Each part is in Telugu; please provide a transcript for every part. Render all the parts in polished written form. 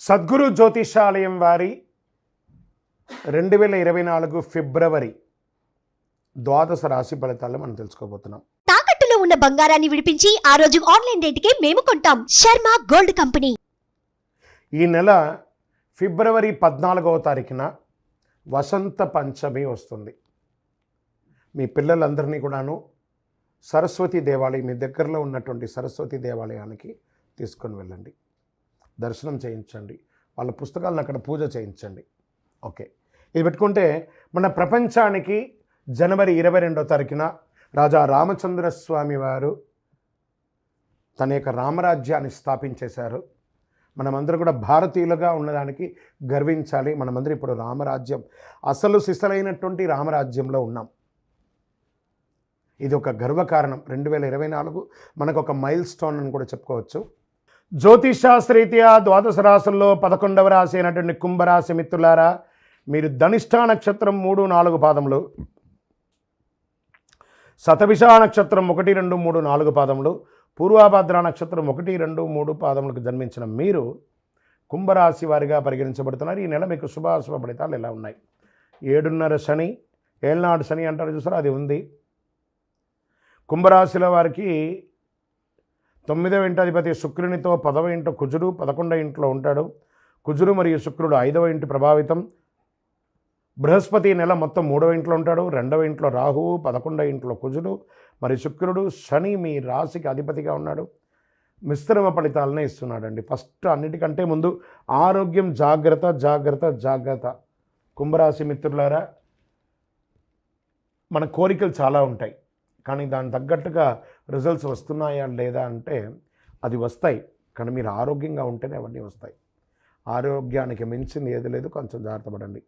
సద్గురు జ్యోతిషాలయం వారి 2024 ఫిబ్రవరి ద్వాదశ రాశి ఫలితాలను మనం తెలుసుకోబోతున్నాం. తాకట్టులో ఉన్న బంగారాన్ని విడిపించి ఆ రోజు ఆన్లైన్ రేటుకే మేము కొంటాం. Sharma gold company. ఈ నెల ఫిబ్రవరి 14వ తారీఖున వసంత పంచమి వస్తుంది. మీ పిల్లలందరినీ కూడాను సరస్వతి దేవాలయం, మీ దగ్గరలో ఉన్నటువంటి సరస్వతి దేవాలయానికి తీసుకొని వెళ్ళండి, దర్శనం చేయించండి, వాళ్ళ పుస్తకాలను అక్కడ పూజ చేయించండి. ఓకే, ఇది పెట్టుకుంటే మన ప్రపంచానికి జనవరి 22వ తారీఖున రాజా రామచంద్రస్వామి వారు తన యొక్క రామరాజ్యాన్ని స్థాపించేశారు. మనమందరూ కూడా భారతీయులుగా ఉన్నదానికి గర్వించాలి. మనమందరూ ఇప్పుడు రామరాజ్యం, అసలు సిసలైనటువంటి రామరాజ్యంలో ఉన్నాం. ఇది ఒక గర్వకారణం. 2024 మనకు ఒక మైల్ స్టోన్ అని కూడా చెప్పుకోవచ్చు. జ్యోతిషాస్త్రరీత్యా ద్వాదశ రాశుల్లో 11వ రాశి అయినటువంటి కుంభరాశి మిత్రులారా, మీరు ధనిష్ఠా నక్షత్రం 3, 4 పాదములు, శతభిష నక్షత్రం 1, 2, 3, 4 పాదములు, పూర్వాభాద్ర నక్షత్రం 1, 2, 3 పాదములకు జన్మించిన మీరు కుంభరాశి వారిగా పరిగణించబడుతున్నారు. ఈ నెల మీకు శుభాశుభ ఫలితాలు ఎలా ఉన్నాయి? 7.5 శని, ఏళ్ళనాడు శని అంటారు చూసారా, అది ఉంది. కుంభరాశిలో వారికి 9వ ఇంటి అధిపతి శుక్రునితో 10వ ఇంట కుజుడు 11వ ఇంట్లో ఉంటాడు. కుజుడు మరియు శుక్రుడు 5వ ఇంటి ప్రభావితం. బృహస్పతి నెల మొత్తం 3వ ఇంట్లో ఉంటాడు. 2వ ఇంట్లో రాహువు, 11వ ఇంట్లో కుజుడు మరియు శుక్రుడు. శని మీ రాశికి అధిపతిగా ఉన్నాడు. మిశ్రమ ఫలితాలనే ఇస్తున్నాడండి. ఫస్ట్ అన్నిటికంటే ముందు ఆరోగ్యం జాగ్రత్త జాగ్రత్త జాగ్రత్త. కుంభరాశి మిత్రులారా, మన కోరికలు చాలా ఉంటాయి, కానీ దాని తగ్గట్టుగా రిజల్ట్స్ వస్తున్నాయా లేదా అంటే అది వస్తాయి, కానీ మీరు ఆరోగ్యంగా ఉంటేనే అవన్నీ వస్తాయి. ఆరోగ్యానికి మించింది ఏది లేదు, కొంచెం జాగ్రత్త పడండి.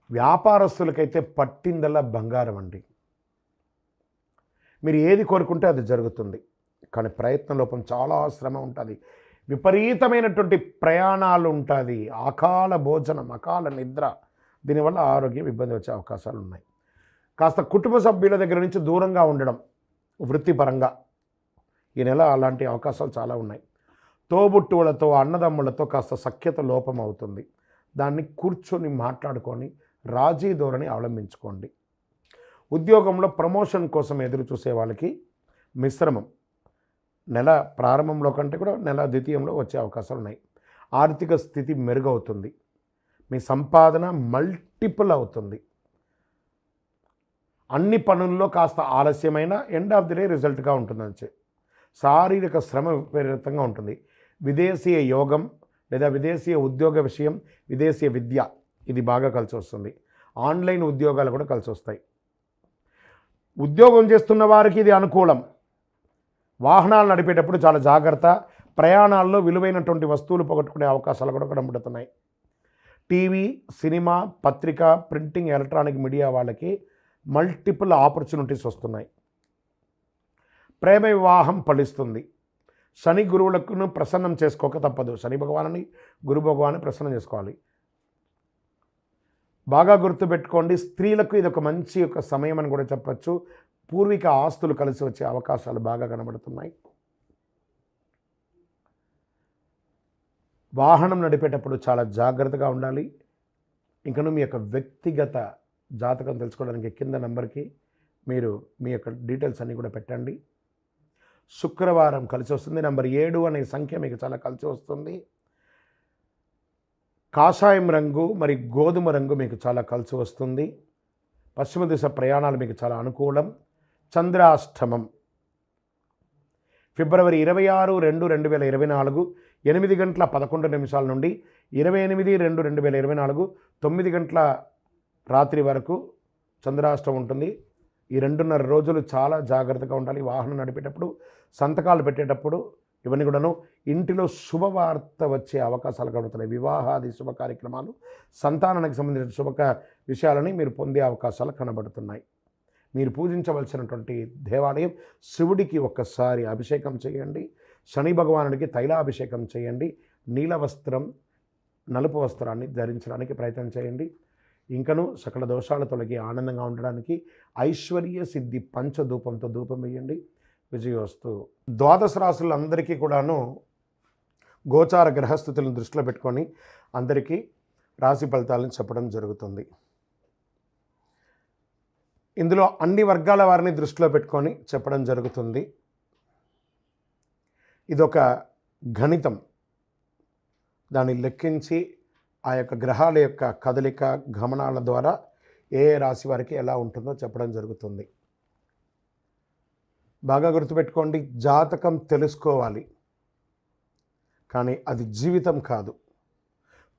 వ్యాపారస్తులకైతే పట్టిందల్లా బంగారం అండి. మీరు ఏది కోరుకుంటే అది జరుగుతుంది, కానీ ప్రయత్న లోపం, చాలా శ్రమ ఉంటుంది, విపరీతమైనటువంటి ప్రయాణాలు ఉంటుంది, అకాల భోజనం, అకాల నిద్ర, దీనివల్ల ఆరోగ్యం ఇబ్బంది వచ్చే అవకాశాలు ఉన్నాయి. కాస్త కుటుంబ సభ్యుల దగ్గర నుంచి దూరంగా ఉండడం వృత్తిపరంగా ఈ నెల అలాంటి అవకాశాలు చాలా ఉన్నాయి. తోబుట్టువులతో, అన్నదమ్ములతో కాస్త సఖ్యత లోపం అవుతుంది. దాన్ని కూర్చొని మాట్లాడుకొని రాజీ ధోరణి అవలంబించుకోండి. ఉద్యోగంలో ప్రమోషన్ కోసం ఎదురు చూసే వాళ్ళకి మిశ్రమం. నెల ప్రారంభంలో కంటే కూడా నెల ద్వితీయంలో వచ్చే అవకాశాలు ఉన్నాయి. ఆర్థిక స్థితి మెరుగవుతుంది. మీ సంపాదన మల్టిపుల్ అవుతుంది. అన్ని పనుల్లో కాస్త ఆలస్యమైన ఎండ్ ఆఫ్ ది డే రిజల్ట్గా ఉంటుందని. శారీరక శ్రమ విపరీతంగా ఉంటుంది. విదేశీయ యోగం లేదా విదేశీయ ఉద్యోగ విషయం, విదేశీయ విద్య, ఇది బాగా కలిసి వస్తుంది. ఆన్లైన్ ఉద్యోగాలు కూడా కలిసి వస్తాయి. ఉద్యోగం చేస్తున్న వారికి ఇది అనుకూలం. వాహనాలు నడిపేటప్పుడు చాలా జాగ్రత్త. ప్రయాణాల్లో విలువైనటువంటి వస్తువులు పోగొట్టుకునే అవకాశాలు కూడా కనబడుతున్నాయి. టీవీ, సినిమా, పత్రిక, ప్రింటింగ్, ఎలక్ట్రానిక్ మీడియా వాళ్ళకి మల్టిపుల్ ఆపర్చునిటీస్ వస్తున్నాయి. ప్రేమ వివాహం ఫలిస్తుంది. శని గురువులకు ప్రసన్నం చేసుకోక తప్పదు. శని భగవాన్ని, గురు భగవాన్ని ప్రసన్నం చేసుకోవాలి. బాగా గుర్తుపెట్టుకోండి, స్త్రీలకు ఇది ఒక మంచి ఒక సమయం అని కూడా చెప్పచ్చు. పూర్వీక ఆస్తులు కలిసి వచ్చే అవకాశాలు బాగా కనబడుతున్నాయి. వాహనం నడిపేటప్పుడు చాలా జాగ్రత్తగా ఉండాలి. ఇంకను మీ యొక్క వ్యక్తిగత జాతకం తెలుసుకోవడానికి కింద నెంబర్కి మీరు మీ యొక్క డీటెయిల్స్ అన్నీ కూడా పెట్టండి. శుక్రవారం కలిసి వస్తుంది. నెంబర్ 7 అనే సంఖ్య మీకు చాలా కలిసి వస్తుంది. కాషాయం రంగు మరి గోధుమ రంగు మీకు చాలా కలిసి వస్తుంది. పశ్చిమ దిశ ప్రయాణాలు మీకు చాలా అనుకూలం. చంద్రాష్టమం ఫిబ్రవరి 26, 2, 2024 8 గంటల 11 నిమిషాల నుండి 28, 2, 2024 9 గంటల రాత్రి వరకు చంద్రాష్టమం ఉంటుంది. ఈ 2.5 రోజులు చాలా జాగ్రత్తగా ఉండాలి. వాహనం నడిపేటప్పుడు, సంతకాలు పెట్టేటప్పుడు, ఇవన్నీ కూడాను. ఇంటిలో శుభవార్త వచ్చే అవకాశాలు కలుగుతున్నాయి. వివాహాది శుభ కార్యక్రమాలు, సంతానానికి సంబంధించిన శుభ విషయాలని మీరు పొందే అవకాశాలు కనబడుతున్నాయి. మీరు పూజించవలసినటువంటి దేవాలయం, శివుడికి ఒక్కసారి అభిషేకం చేయండి. శని భగవానుడికి తైలాభిషేకం చేయండి. నీల వస్త్రం, నలుపు వస్త్రాన్ని ధరించడానికి ప్రయత్నం చేయండి. ఇంకను సకల దోషాలు తొలగి ఆనందంగా ఉండడానికి ఐశ్వర్య సిద్ధి పంచధూపంతో ధూపం వేయండి. విజయోస్తు. ద్వాదశ రాశులందరికీ కూడాను గోచార గ్రహస్థితులను దృష్టిలో పెట్టుకొని అందరికీ రాశి ఫలితాలను చెప్పడం జరుగుతుంది. ఇందులో అన్ని వర్గాల వారిని దృష్టిలో పెట్టుకొని చెప్పడం జరుగుతుంది. ఇదొక గణితం. దాన్ని లెక్కించి ఆ యొక్క గ్రహాల యొక్క కదలిక గమనాల ద్వారా ఏ రాశి వారికి ఎలా ఉంటుందో చెప్పడం జరుగుతుంది. బాగా గుర్తుపెట్టుకోండి, జాతకం తెలుసుకోవాలి, కానీ అది జీవితం కాదు.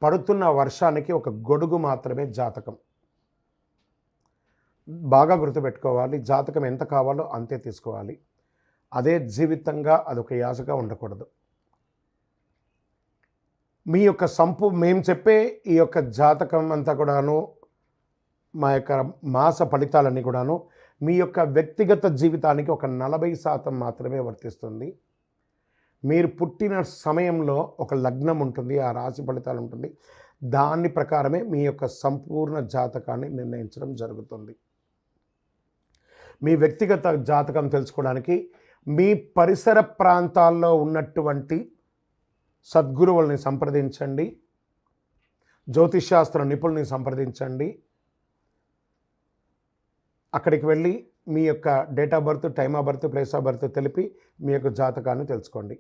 పడుతున్న వర్షానికి ఒక గొడుగు మాత్రమే జాతకం. బాగా గుర్తుపెట్టుకోవాలి, జాతకం ఎంత కావాలో అంతే తీసుకోవాలి. అదే జీవితంగా అదొక యాసగా ఉండకూడదు. మీ యొక్క మేము చెప్పే ఈ యొక్క జాతకం అంతా కూడాను, మా యొక్క మాస ఫలితాలన్నీ కూడాను మీ యొక్క వ్యక్తిగత జీవితానికి ఒక 40% మాత్రమే వర్తిస్తుంది. మీరు పుట్టిన సమయంలో ఒక లగ్నం ఉంటుంది, ఆ రాశి ఫలితాలు ఉంటుంది. దాని ప్రకారమే మీ యొక్క సంపూర్ణ జాతకాన్ని నిర్ణయించడం జరుగుతుంది. మీ వ్యక్తిగత జాతకం తెలుసుకోవడానికి మీ పరిసర ప్రాంతాల్లో ఉన్నటువంటి సద్గురువుల్ని సంప్రదించండి, జ్యోతిష్శాస్త్ర నిపుణుల్ని సంప్రదించండి. అక్కడికి వెళ్ళి మీ యొక్క date of birth, time of birth, place of birth తెలిపి మీ యొక్క జాతకాన్ని తెలుసుకోండి.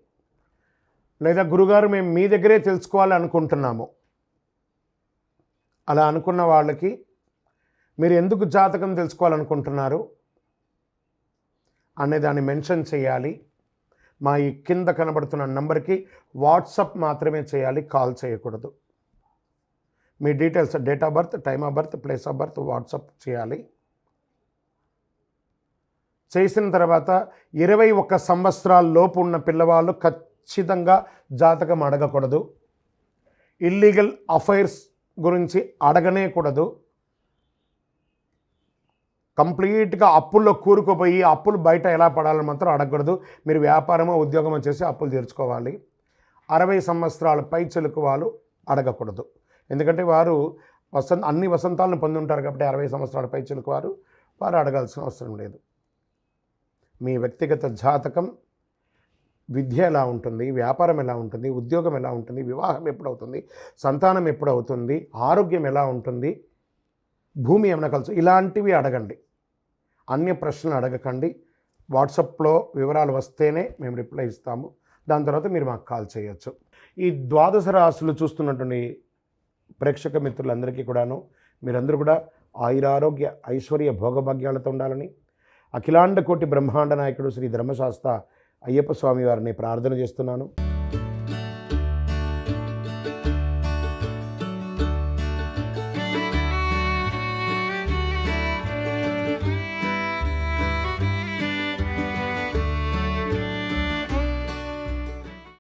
లేదా గురుగారు మేము మీ దగ్గరే తెలుసుకోవాలి అనుకుంటున్నాము, అలా అనుకున్న వాళ్ళకి మీరు ఎందుకు జాతకం తెలుసుకోవాలనుకుంటున్నారు అనేదాన్ని మెన్షన్ చేయాలి. మా ఈ కింద కనబడుతున్న నంబర్కి వాట్సాప్ మాత్రమే చేయాలి, కాల్ చేయకూడదు. మీ details, date of birth, time of birth, place of birth WhatsApp చేయాలి. చేసిన తర్వాత 21 సంవత్సరాల లోపు ఉన్న పిల్లవాళ్ళు ఖచ్చితంగా జాతకం అడగకూడదు. ఇల్లీగల్ అఫైర్స్ గురించి అడగనే కూడదు. కంప్లీట్గా అప్పుల్లో కూరుకుపోయి అప్పులు బయట ఎలా పడాలని మాత్రం అడగకూడదు. మీరు వ్యాపారమో ఉద్యోగమో చేసి అప్పులు తీర్చుకోవాలి. 60 సంవత్సరాల పై చెలుకు వాళ్ళు అడగకూడదు. ఎందుకంటే వారు అన్ని వసంతాలను పొంది ఉంటారు కాబట్టి 60 సంవత్సరాల పై చెలుకు వారు అడగాల్సిన అవసరం లేదు. మీ వ్యక్తిగత జాతకం, విద్య ఎలా ఉంటుంది, వ్యాపారం ఎలా ఉంటుంది, ఉద్యోగం ఎలా ఉంటుంది, వివాహం ఎప్పుడవుతుంది, సంతానం ఎప్పుడవుతుంది, ఆరోగ్యం ఎలా ఉంటుంది, భూమి ఏమైనా కలిసి, ఇలాంటివి అడగండి. అన్య ప్రశ్నలు అడగకండి. వాట్సాప్లో వివరాలు వస్తేనే మేము రిప్లై ఇస్తాము. దాని తర్వాత మీరు మాకు కాల్ చేయొచ్చు. ఈ 12 రాశులు చూస్తున్నటువంటి ప్రేక్షక మిత్రులందరికీ కూడాను మీరందరూ కూడా ఆయురారోగ్య ఐశ్వర్య భోగభాగ్యాలతో ఉండాలని అఖిలాండ కోటి బ్రహ్మాండ నాయకుడు శ్రీ ధర్మశాస్త్ర అయ్యప్ప స్వామి వారిని ప్రార్థన చేస్తున్నాను.